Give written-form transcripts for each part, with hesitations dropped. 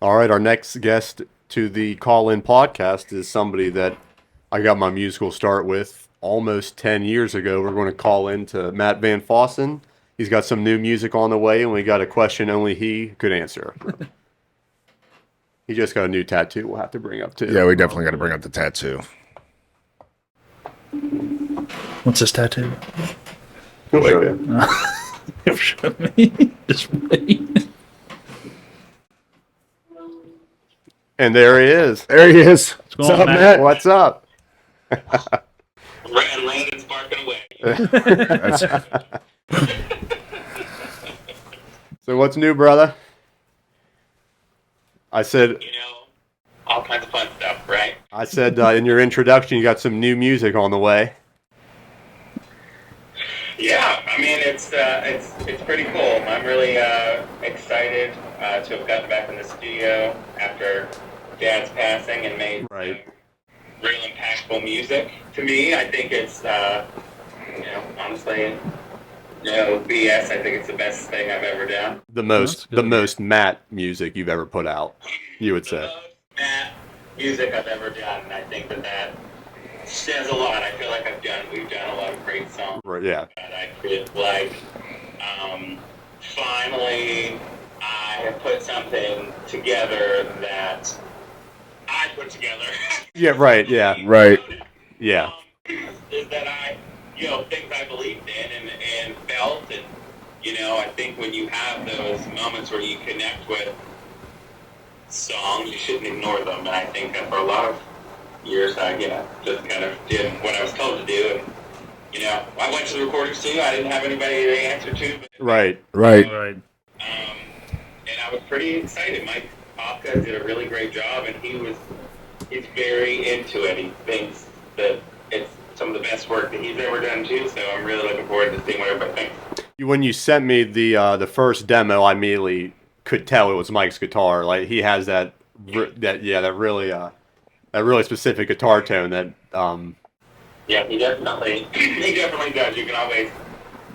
All right, our next guest to the call-in podcast is somebody that I got my musical start with almost 10 years ago. We're going to call in to Matt Vanfossen. He's got some new music on the way, and we got a question only he could answer. He just got a new tattoo we'll have to bring up, too. Yeah, we definitely got to bring up the tattoo. What's this tattoo? He'll show you. Show me. Just wait. And there he is. There he is. What's going on, Matt? Matt? What's up? Landon's barking away. That's- So what's new, brother? I said, All kinds of fun stuff, right? in your introduction, you got some new music on the way. Yeah, I mean it's pretty cool. I'm really excited to have gotten back in the studio after Dad's passing and made Right. real impactful music. To me, I think it's honestly, BS. I think it's the best thing I've ever done. The most Matt music you've ever put out, you would The say. most Matt music I've ever done, and I think that says a lot. I feel like we've done a lot of great songs. Right, yeah. That I feel like finally I have put something together that I put together. Yeah, right, yeah. Right. Yeah. Is that things I believed in and felt, and I think when you have those moments where you connect with songs, you shouldn't ignore them. And I think that for a lot of years, I just kind of did what I was told to do, and I went to the recording studio. I didn't have anybody to answer to. But, Right. Right. and I was pretty excited. Mike Popka did a really great job, and he's very into it. He thinks that it's some of the best work that he's ever done too. So I'm really looking forward to seeing what everybody thinks. When you sent me the first demo, I immediately could tell it was Mike's guitar. Like he has that really specific guitar tone that Yeah, he definitely does. You can always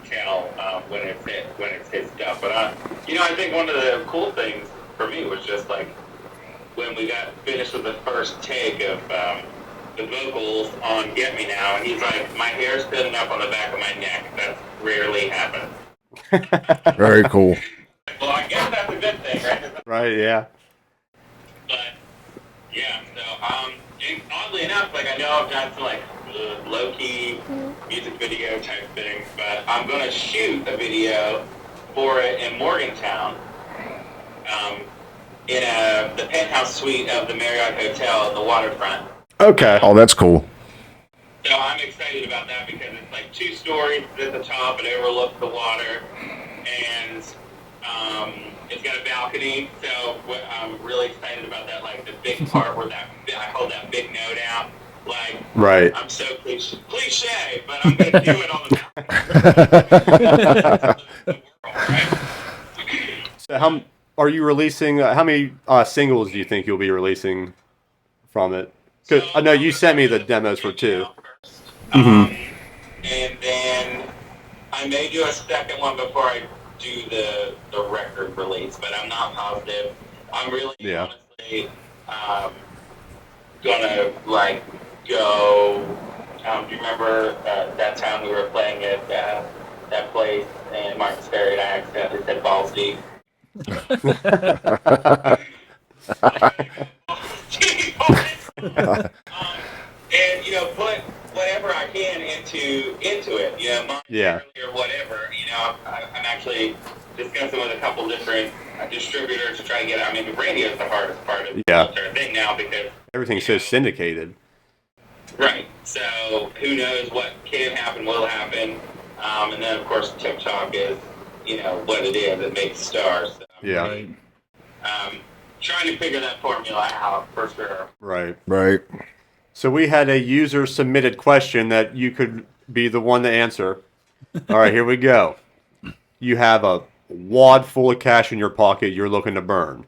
tell when it's his stuff. But I think one of the cool things for me was just like when we got finished with the first take of the vocals on "Get Me Now," and he's like, "My hair's standing up on the back of my neck. That rarely happens." Very cool. Well, I guess that's a good thing, right? right, yeah. But yeah, so and oddly enough, like I know I've done some like low-key music video type things, but I'm gonna shoot a video for it in Morgantown, in the penthouse suite of the Marriott Hotel at the waterfront. Okay. Oh, that's cool. So I'm excited about that because it's like 2 stories at the top. It overlooks the water, and it's got a balcony. So I'm really excited about that. Like the big part where I hold that big note out. Like, Right. I'm so cliche, but I'm gonna do it on the right? So how are you releasing? How many singles do you think you'll be releasing from it? Because I know you sent me the demos for 2. And then I may do a second one before I do the record release, but I'm not positive. I'm really honestly gonna like go. Do you remember that time we were playing at that place in Martins Ferry and I accidentally said balls deep? And put whatever I can into it, Yeah. or whatever. I'm actually discussing with a couple different distributors to try to get. I mean, the radio is the hardest part of the entire thing now because Everything's so syndicated. right. So who knows what can happen, will happen, and then of course TikTok is what it is. It makes stars. So, Yeah. Right. Trying to figure that formula out for sure. Right. Right. So we had a user submitted question that you could be the one to answer. All right, here we go. You have a wad full of cash in your pocket you're looking to burn.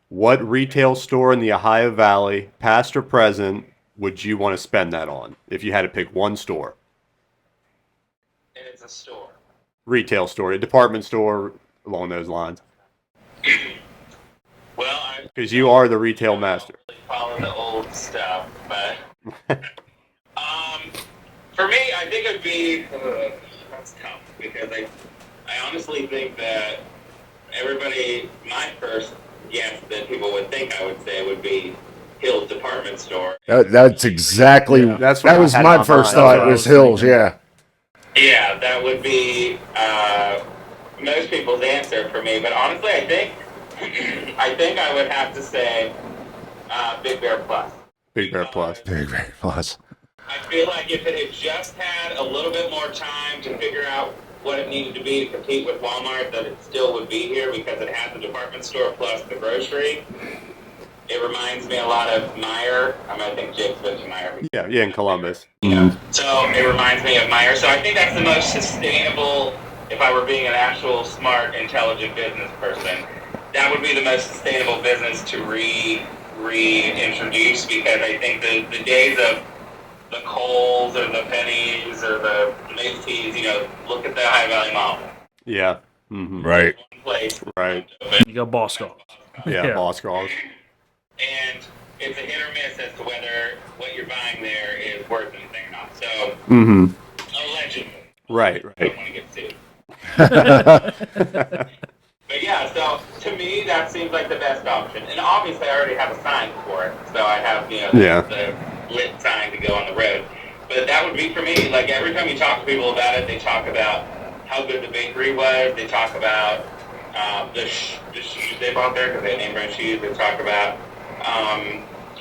What retail store in the Ohio Valley, past or present, would you want to spend that on if you had to pick one store? And it's a store. Retail store, a department store, along those lines. Well, I Because you are the retail master. Follow the old stuff, but for me, I think it'd be that's tough because I honestly think that my first guess that people would think I would say would be Hills Department Store. That's exactly. That's what that I was had my in my first mind. thought. That's what It I was was Hills. thinking. Yeah. Yeah, that would be most people's answer for me. But honestly, I think I would have to say Big Bear Plus. Big Bear Plus. Very, very plus. I feel like if it had just had a little bit more time to figure out what it needed to be to compete with Walmart, that it still would be here because it has the department store plus the grocery. It reminds me a lot of Meijer. I think Jake's been to Meijer. Yeah, in Columbus. Yeah. So it reminds me of Meijer. So I think that's the most sustainable, if I were being an actual smart, intelligent business person, that would be the most sustainable business to reintroduce because I think the days of the Kohl's or the Pennies or the Macy's, look at the High Valley Mall. Yeah. Mm-hmm. Right. One place. Right. You got Bosco. Yeah, Yeah. Boss Calls. And it's a hit or miss as to whether what you're buying there is worth anything or not. So, Mm-hmm. allegedly. Right, I don't want to get sued. But yeah, so to me, that seems like the best option. And obviously, I already have a sign for it. So I have, the lit sign to go on the road. But that would be for me. Like every time you talk to people about it, they talk about how good the bakery was. They talk about the shoes they bought there because they had name brand shoes. They talk about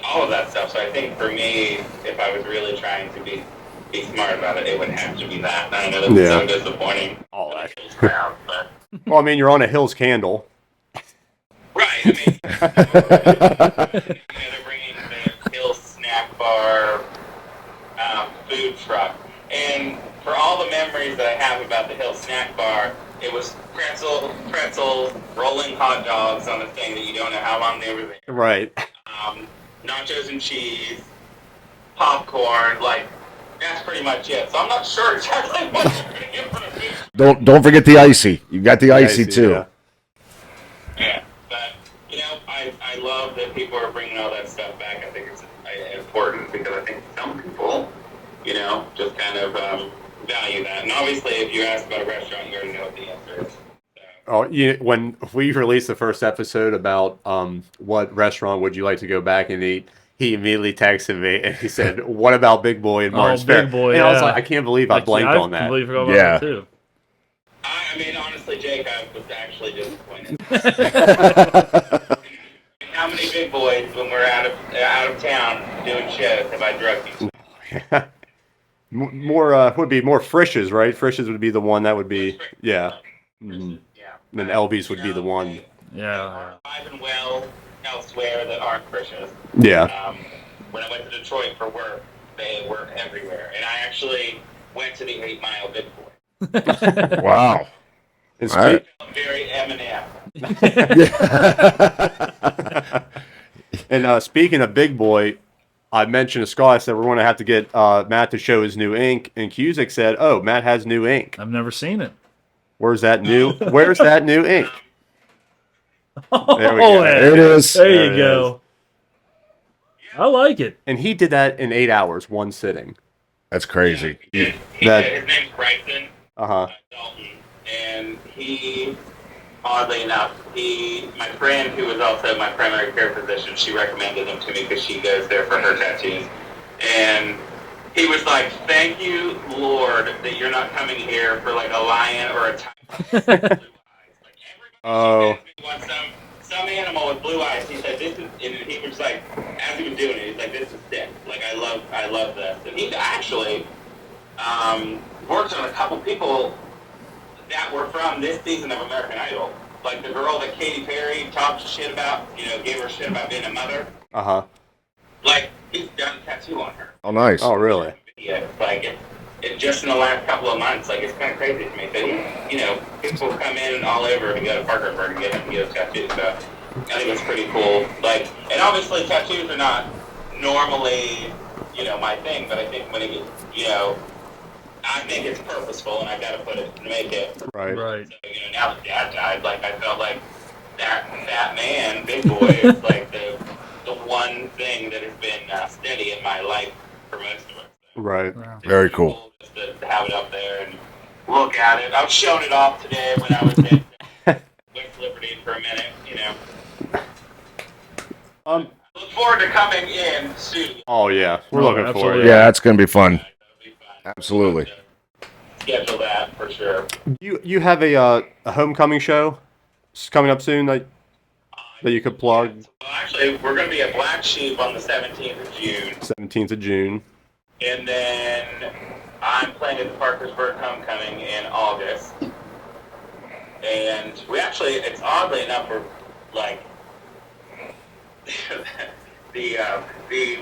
all of that stuff. So I think for me, if I was really trying to be smart about it, it would have to be that. And I know that's so disappointing. All that. Crowd, but. Well, I mean, you're on a Hills candle. Right, I mean, they're bringing the Hill Snack Bar food truck. And for all the memories that I have about the Hill Snack Bar, it was pretzels, rolling hot dogs on a thing that you don't know how long they were there. Right. Nachos and cheese, popcorn, that's pretty much it. So I'm not sure exactly what you're going to get for the food. Don't forget the icy. You got the icy too. Yeah. Yeah, but I love that people are bringing all that stuff back. I think it's important because I think some people, just kind of value that. And obviously, if you ask about a restaurant, you already know what the answer is. So. When we released the first episode about what restaurant would you like to go back and eat, he immediately texted me and he said, "What about Big Boy and Martin's Fair?" Big Boy, and I was yeah. like, I can't believe I blanked on I that. completely forgot about Yeah. that too. I mean, honestly, Jake, I was actually disappointed. How many Big Boys, when we're out of town doing shows, have I drugged you? More would be more Frisch's, right? Frisch's would be the one that would be, yeah. Mm-hmm. Yeah. And then Elby's would be the one. Yeah. Alive and well elsewhere that aren't Frisch's. Yeah. When I went to Detroit for work, they were everywhere. And I actually went to the 8 Mile Big Boy. Wow. And All right. Very Eminem. And speaking of Big Boy, I mentioned to Scott, I said we're going to have to get Matt to show his new ink, and Cusick said, "Oh, Matt has new ink. I've never seen it. Where's that new ink? There we go. There it is. There There you it go. I like it. And he did that in 8 hours, one sitting. That's crazy. His name's Bryson Dalton. And he, oddly enough, my friend who was also my primary care physician, she recommended him to me because she goes there for her tattoos. And he was like, "Thank you, Lord, that you're not coming here for like a lion or a tiger." Oh. Wants some animal with blue eyes. He said, "This is," and he was like, as he was doing it, he's like, "This is sick. Like, I love this." And he actually worked on a couple people that were from this season of American Idol. Like the girl that Katy Perry talked shit about, gave her shit about being a mother. Like, he's done a tattoo on her. Oh, nice. Oh, really? Yeah, like it just in the last couple of months, like it's kind of crazy to me. But people come in all over to go to Parkersburg and get tattoos. So I think it's pretty cool. Like, and obviously tattoos are not normally, my thing. But I think when it gets, I think it's purposeful, and I got to put it to make it. Right. Right. So, now that Dad died, like I felt like that fat man, big boy, is like the one thing that has been steady in my life for most of it. So Right. Wow. Very cool. just to have it up there and look at it. I was showing it off today when I was at West Liberty for a minute, you know. Look forward to coming in soon. Oh yeah, we're Oh, looking forward. absolutely. To Yeah, it. that's gonna be fun. That'll be fun. Absolutely. Schedule that for sure. You have a homecoming show coming up soon that you could plug. Well, actually, we're going to be at Black Sheep on the 17th of June. 17th of June. And then I'm playing at the Parkersburg Homecoming in August. And we actually, it's oddly enough, we're like, the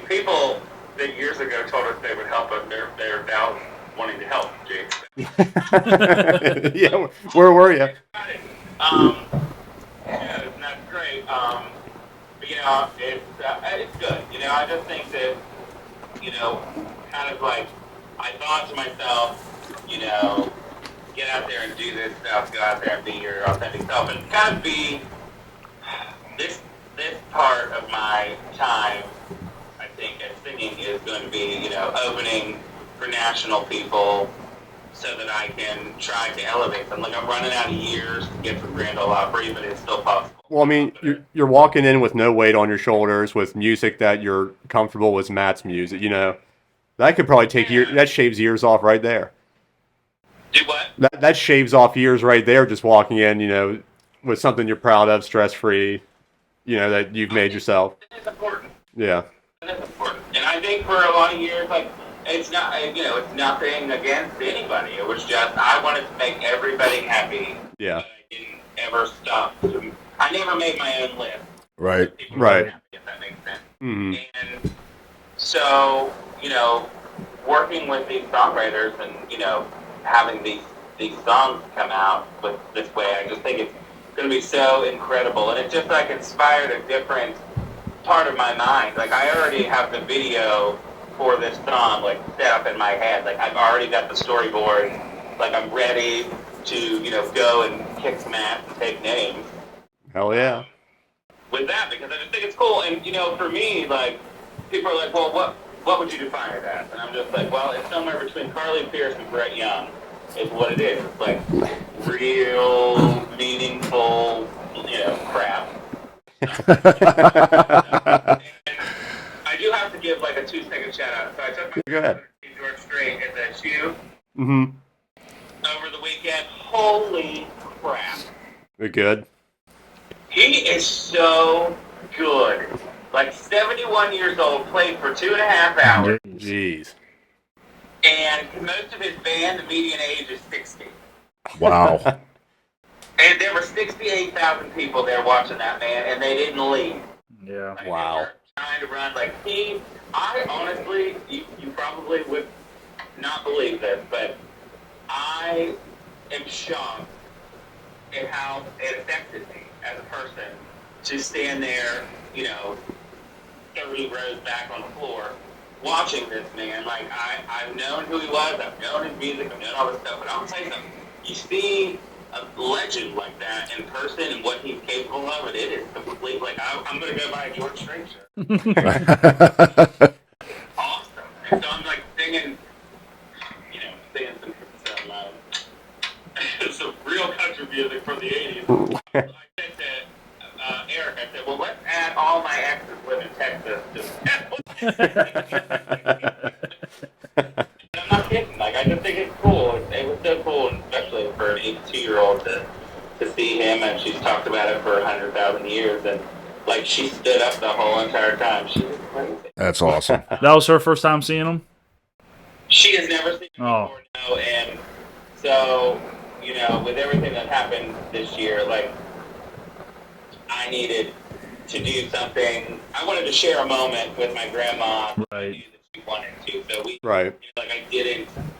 people that years ago told us they would help us, they're now wanting to help, Jake. Yeah, where were you? Yeah, that's great. But, you know, it's good. You know, I just think that, you know, kind of like, I thought to myself, you know, get out there and do this stuff, go out there and be your authentic self, and kind of be this part of my time, I think, at singing is going to be, you know, opening for national people so that I can try to elevate them. Like, I'm running out of years to get to Grand Ole Opry, but it's still possible. Well, I mean, you're walking in with no weight on your shoulders, with music that you're comfortable with. Matt's music, you know, that could probably take years. That shaves years off right there. Do what? That shaves off years right there. Just walking in, you know, with something you're proud of, stress free, you know, that you've made yourself. It's important. Yeah. It's important. And I think for a lot of years, like, it's not, you know, it's nothing against anybody. It was just, I wanted to make everybody happy. Yeah. But I didn't ever stop. I never made my own list. Right. People Right. were happy, if that makes sense. Hmm. And so, you know, working with these songwriters and, you know, having these songs come out with this way, I just think it's going to be so incredible. And it just, like, inspired a different part of my mind. Like, I already have the video for this song, like, set up in my head. Like, I've already got the storyboard. Like, I'm ready to, you know, go and kick some ass and take names Hell yeah. with that, because I just think it's cool. And, you know, for me, like, people are like, well, what would you define it as? And I'm just like, well, it's somewhere between Carly Pierce and Brett Young is what it is. It's like real, meaningful, you know, crap. And I do have to give, like, a 2-second shout out. So I took my Go ahead. George Strait at the shoe Mm-hmm. over the weekend. Holy crap. We're good. He is so good. Like, 71 years old, played for 2.5 hours, Jeez. and most of his band, the median age is 60. Wow. And there were 68,000 people there watching that man, and they didn't leave. Yeah. Like, Wow. They were trying to run. Like, I honestly, you probably would not believe this, but I am shocked at how it affected me as a person to stand there, you know, 30 rows back on the floor watching this man. Like, I've known who he was, I've known his music, I've known all this stuff, but I'll tell you something. You see a legend like that in person and what he's capable of, and it is completely, like, I'm going to go buy a George Strait shirt. Awesome. And so I'm, like, singing, you know, some real country music from the 80s. I said to Eric, I said, well, let's add all my exes live in Texas. I'm not kidding. Like, I just think it's cool. It was so cool, and especially for an 82-year-old to see him, and she's talked about it for 100,000 years, and, like, she stood up the whole entire time. She was crazy. That's awesome. That was her first time seeing him? She has never seen him Oh. before, no, and so, you know, with everything that happened this year, like, I needed to do something. I wanted to share a moment with my grandma. I Right. knew that she wanted to, so we, Right. like,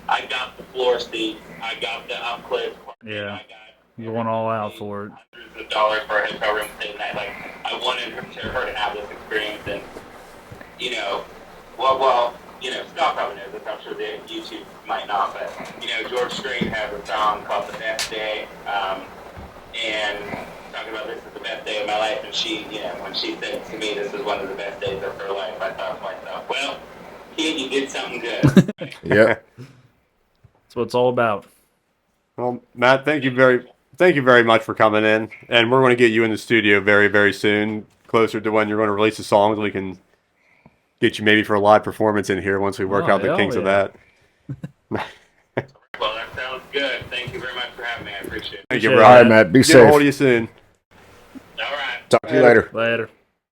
I got the floor seat, I got the up close. Yeah. I got, You went all out for it. hundreds of dollars for a hotel room stay night. Like, I wanted her to have this experience, and, you know, well, you know, Scott probably knows this. I'm sure that YouTube might not, but, you know, George Strait has a song called "The Best Day," and talks talking about this is the best day of my life, and she, you know, when she said to me this was one of the best days of her life, I thought to myself, well, kid, you did something good. Yep. That's what it's all about. Well, Matt, thank you very much for coming in, and we're going to get you in the studio very, very soon, closer to when you're going to release the songs. We can get you maybe for a live performance in here once we work Oh, out the hell kinks of yeah. that. Well, that sounds good. Thank you very much for having me. I appreciate it. Thank you, Appreciate bro. it. All right, Matt. Be Get a hold of safe. you soon. All right. Talk to you later. Later.